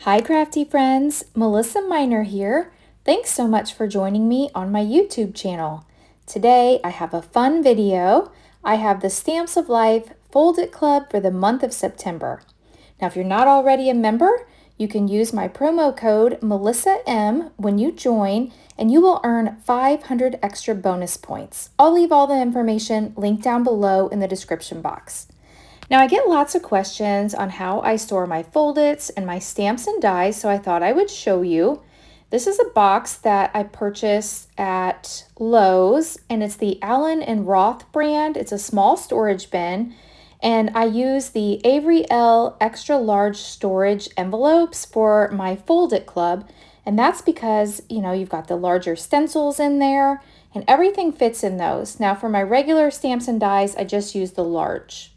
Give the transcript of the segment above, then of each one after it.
Hi crafty friends, Melissa Minor here. Thanks so much for joining me on my YouTube channel. Today I have a fun video. I have the Stamps of Life Fold It Club for the month of September. Now if you're not already a member, you can use my promo code MelissaM when you join and you will earn 500 extra bonus points. I'll leave all the information linked down below in the description box. Now I get lots of questions on how I store my fold-its and my stamps and dies, so I thought I would show you. This is a box that I purchased at Lowe's, and it's the Allen and Roth brand. It's a small storage bin, and I use the Avery L extra large storage envelopes for my Fold-It Club, and that's because, you've got the larger stencils in there, and everything fits in those. Now for my regular stamps and dies, I just use the large.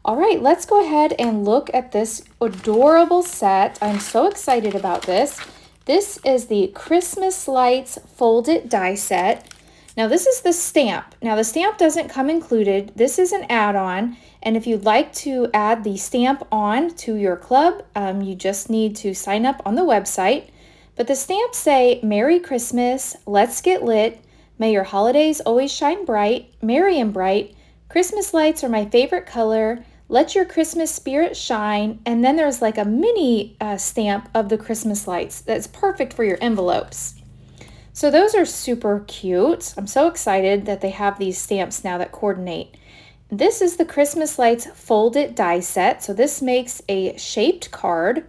All right, let's go ahead and look at this adorable set. I'm so excited about this. This is the Christmas Lights Fold-It Die Set. Now this is the stamp. Now the stamp doesn't come included. This is an add-on, and if you'd like to add the stamp on to your club, you just need to sign up on the website. But the stamps say, Merry Christmas, let's get lit, may your holidays always shine bright, merry and bright, Christmas lights are my favorite color. Let your Christmas spirit shine. And then there's like a mini stamp of the Christmas lights that's perfect for your envelopes. So those are super cute. I'm so excited that they have these stamps now that coordinate. This is the Christmas Lights Fold It Die Set. So this makes a shaped card,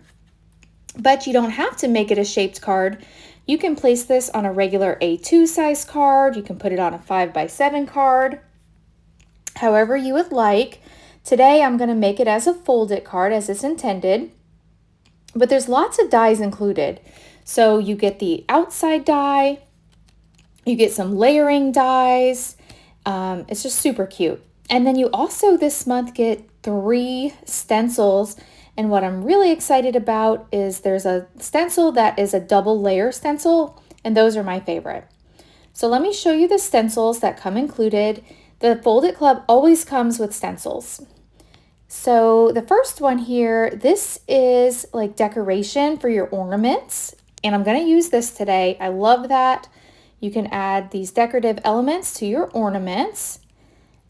but you don't have to make it a shaped card. You can place this on a regular A2 size card. You can put it on a 5x7 card. However you would like. Today I'm going to make it as a fold-it card as it's intended, but there's lots of dies included. So you get the outside die, you get some layering dies. It's just super cute. And then you also this month get 3 stencils, and what I'm really excited about is there's a stencil that is a double layer stencil, and those are my favorite. So let me show you the stencils that come included. The Fold-It Club always comes with stencils. So the first one here, this is like decoration for your ornaments, and I'm going to use this today. I love that. You can add these decorative elements to your ornaments.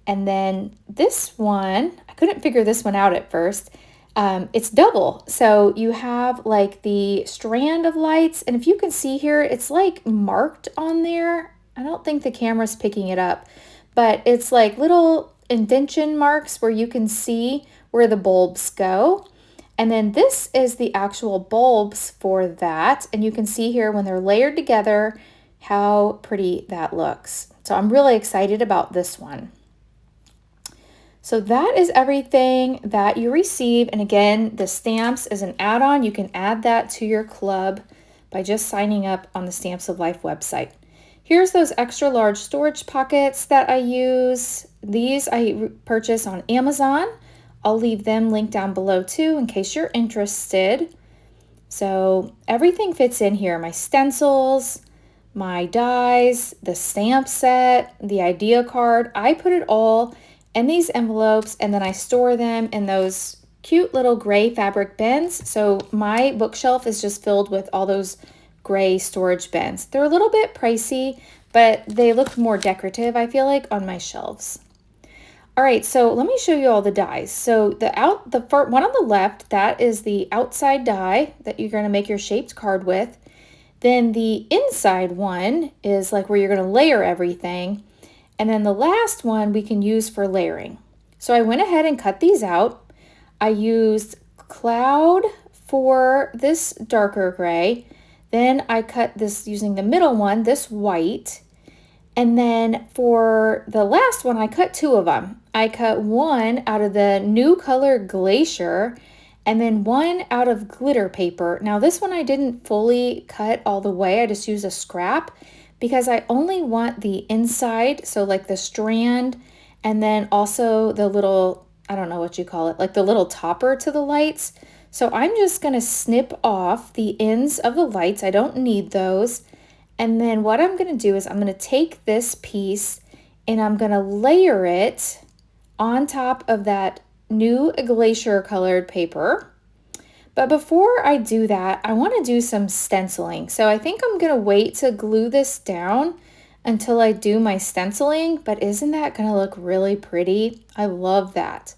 And then this one, I couldn't figure this one out at first. It's double. So you have like the strand of lights, and if you can see here, it's like marked on there. I don't think the camera's picking it up, but it's like little indentation marks where you can see where the bulbs go. And then this is the actual bulbs for that. And you can see here when they're layered together, how pretty that looks. So I'm really excited about this one. So that is everything that you receive. And again, the stamps is an add-on. You can add that to your club by just signing up on the Stamps of Life website. Here's those extra large storage pockets that I use. These I purchase on Amazon. I'll leave them linked down below too in case you're interested. So everything fits in here. My stencils, my dies, the stamp set, the idea card. I put it all in these envelopes, and then I store them in those cute little gray fabric bins. So my bookshelf is just filled with all those gray storage bins. They're a little bit pricey, but they look more decorative, I feel like, on my shelves. All right, so let me show you all the dies. So the first one on the left, that is the outside die that you're going to make your shaped card with. Then the inside one is like where you're going to layer everything. And then the last one we can use for layering. So I went ahead and cut these out. I used cloud for this darker gray. Then I cut this using the middle one, this white. And then for the last one, I cut 2 of them. I cut one out of the new color Glacier, and then one out of glitter paper. Now this one I didn't fully cut all the way. I just used a scrap because I only want the inside, so like the strand, and then also the little, I don't know what you call it, like the little topper to the lights. So I'm just going to snip off the ends of the lights. I don't need those. And then what I'm going to do is I'm going to take this piece and I'm going to layer it on top of that new glacier colored paper. But before I do that, I want to do some stenciling. So I think I'm going to wait to glue this down until I do my stenciling, but isn't that going to look really pretty? I love that.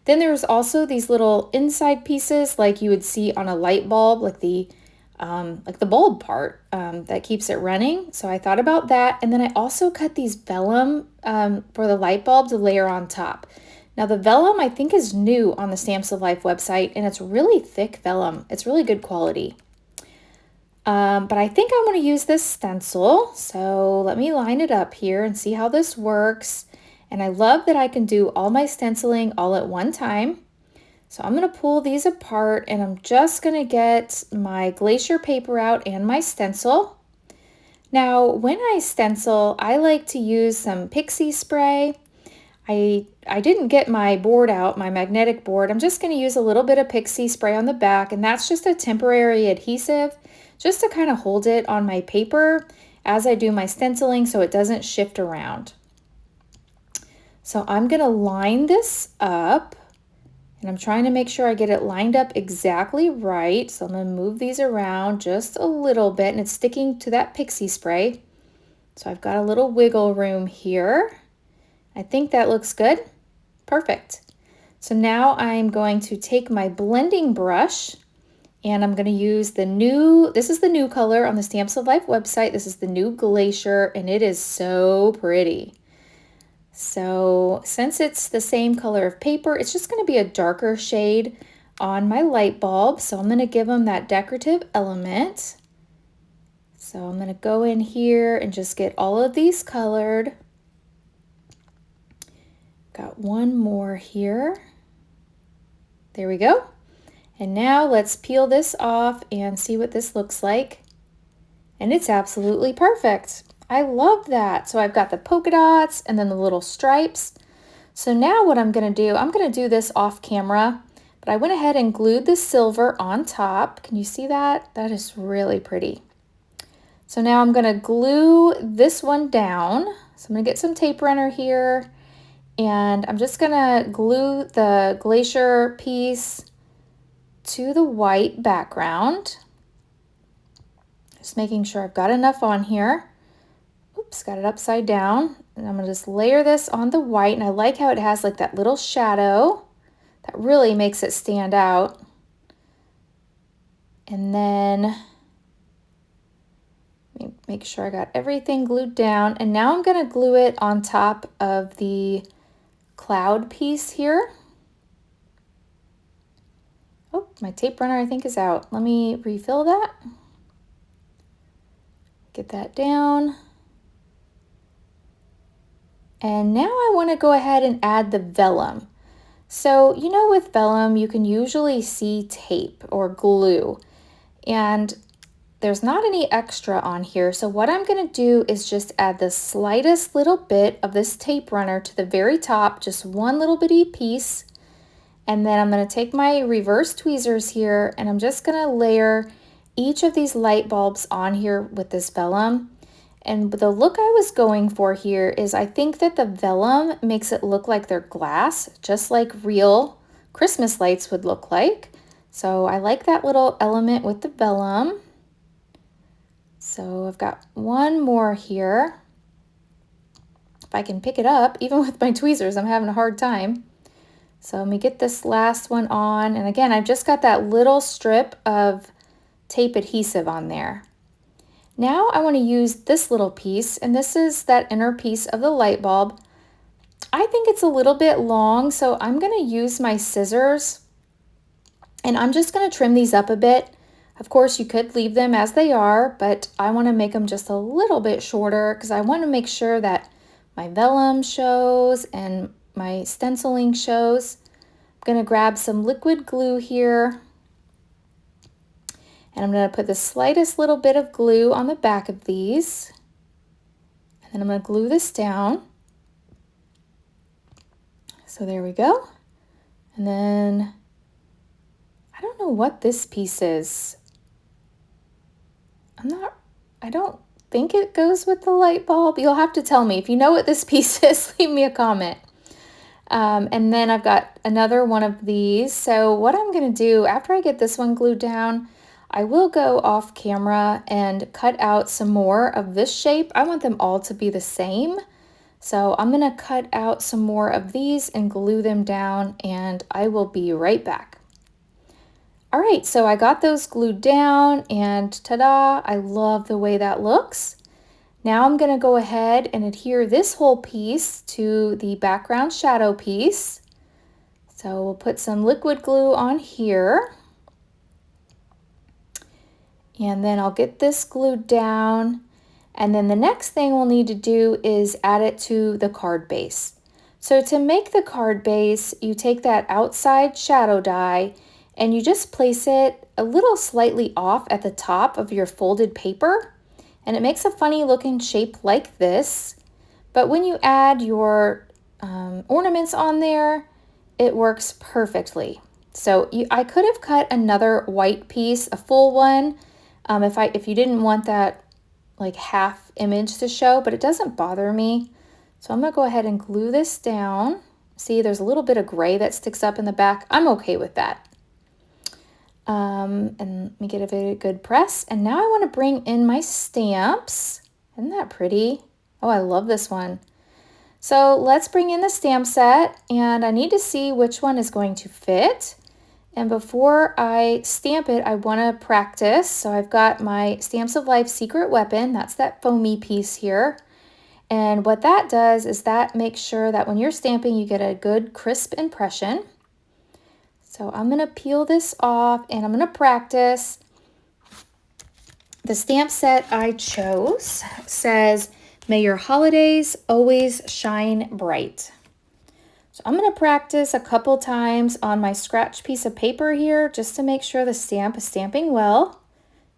Then there's also these little inside pieces like you would see on a light bulb, like the bulb part that keeps it running. So I thought about that. And then I also cut these vellum for the light bulb to layer on top. Now the vellum I think is new on the Stamps of Life website, and it's really thick vellum. It's really good quality. But I think I want to use this stencil. So let me line it up here and see how this works. And I love that I can do all my stenciling all at one time. So I'm going to pull these apart, and I'm just going to get my glacier paper out and my stencil. Now, when I stencil, I like to use some pixie spray. I didn't get my board out, my magnetic board. I'm just going to use a little bit of pixie spray on the back, and that's just a temporary adhesive just to kind of hold it on my paper as I do my stenciling so it doesn't shift around. So I'm going to line this up, and I'm trying to make sure I get it lined up exactly right. So I'm going to move these around just a little bit, and it's sticking to that pixie spray. So I've got a little wiggle room here. I think that looks good. Perfect. So now I'm going to take my blending brush, and I'm going to use this is the new color on the Stamps of Life website. This is the new Glacier, and it is so pretty. So since it's the same color of paper, it's just going to be a darker shade on my light bulb. So I'm going to give them that decorative element. So I'm going to go in here and just get all of these colored. Got one more here. There we go. And now let's peel this off and see what this looks like. And it's absolutely perfect. I love that. So I've got the polka dots and then the little stripes. So now what I'm going to do this off camera, but I went ahead and glued the silver on top. Can you see that? That is really pretty. So now I'm going to glue this one down. So I'm going to get some tape runner here, and I'm just going to glue the glacier piece to the white background. Just making sure I've got enough on here. Oops, got it upside down. And I'm going to just layer this on the white, and I like how it has like that little shadow. That really makes it stand out. And then make sure I got everything glued down. And now I'm going to glue it on top of the cloud piece here. Oh, my tape runner I think is out. Let me refill that. Get that down. And now I want to go ahead and add the vellum. So, you know, with vellum, you can usually see tape or glue, and there's not any extra on here. So what I'm going to do is just add the slightest little bit of this tape runner to the very top, just one little bitty piece. And then I'm going to take my reverse tweezers here, and I'm just going to layer each of these light bulbs on here with this vellum. And the look I was going for here is I think that the vellum makes it look like they're glass, just like real Christmas lights would look like. So I like that little element with the vellum. So I've got one more here. If I can pick it up, even with my tweezers, I'm having a hard time. So let me get this last one on. And again, I've just got that little strip of tape adhesive on there. Now I want to use this little piece, and this is that inner piece of the light bulb. I think it's a little bit long, so I'm going to use my scissors, and I'm just going to trim these up a bit. Of course, you could leave them as they are, but I want to make them just a little bit shorter because I want to make sure that my vellum shows and my stenciling shows. I'm going to grab some liquid glue here. And I'm going to put the slightest little bit of glue on the back of these. And then I'm going to glue this down. So there we go. And then I don't know what this piece is. I don't think it goes with the light bulb. You'll have to tell me. If you know what this piece is, leave me a comment. And then I've got another one of these. So what I'm going to do after I get this one glued down, I will go off camera and cut out some more of this shape. I want them all to be the same. So I'm going to cut out some more of these and glue them down, and I will be right back. All right, so I got those glued down, and ta-da, I love the way that looks. Now I'm going to go ahead and adhere this whole piece to the background shadow piece. So we'll put some liquid glue on here. And then I'll get this glued down. And then the next thing we'll need to do is add it to the card base. So to make the card base, you take that outside shadow die and you just place it a little slightly off at the top of your folded paper. And it makes a funny looking shape like this. But when you add your ornaments on there, it works perfectly. So I could have cut another white piece, a full one, if you didn't want that like half image to show, but it doesn't bother me. So I'm gonna go ahead and glue this down. See, there's a little bit of gray that sticks up in the back. I'm okay with that. And let me get a very good press. And now I want to bring in my stamps. Isn't that pretty? Oh, I love this one. So let's bring in the stamp set, and I need to see which one is going to fit. And before I stamp it, I want to practice. So I've got my Stamps of Life Secret Weapon. That's that foamy piece here. And what that does is that makes sure that when you're stamping, you get a good crisp impression. So I'm going to peel this off and I'm going to practice. The stamp set I chose says, "May your holidays always shine bright." So I'm going to practice a couple times on my scratch piece of paper here just to make sure the stamp is stamping well.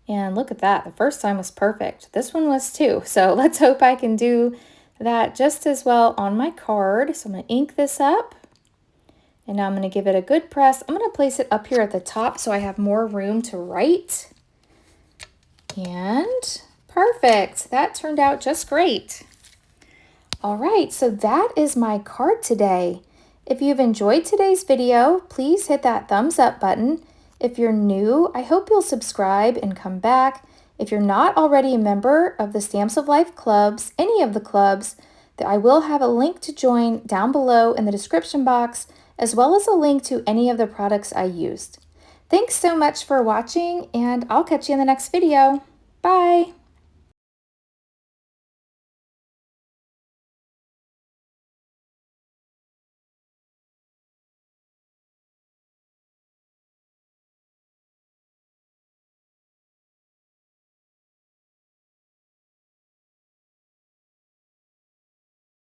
And look at that, the first time was perfect. This one was too. So let's hope I can do that just as well on my card. So I'm going to ink this up. And now I'm going to give it a good press. I'm going to place it up here at the top so I have more room to write. And perfect. That turned out just great. All right, so that is my card today. If you've enjoyed today's video, please hit that thumbs up button. If you're new, I hope you'll subscribe and come back. If you're not already a member of the Stamps of Life clubs, any of the clubs, I will have a link to join down below in the description box, as well as a link to any of the products I used. Thanks so much for watching, and I'll catch you in the next video. Bye!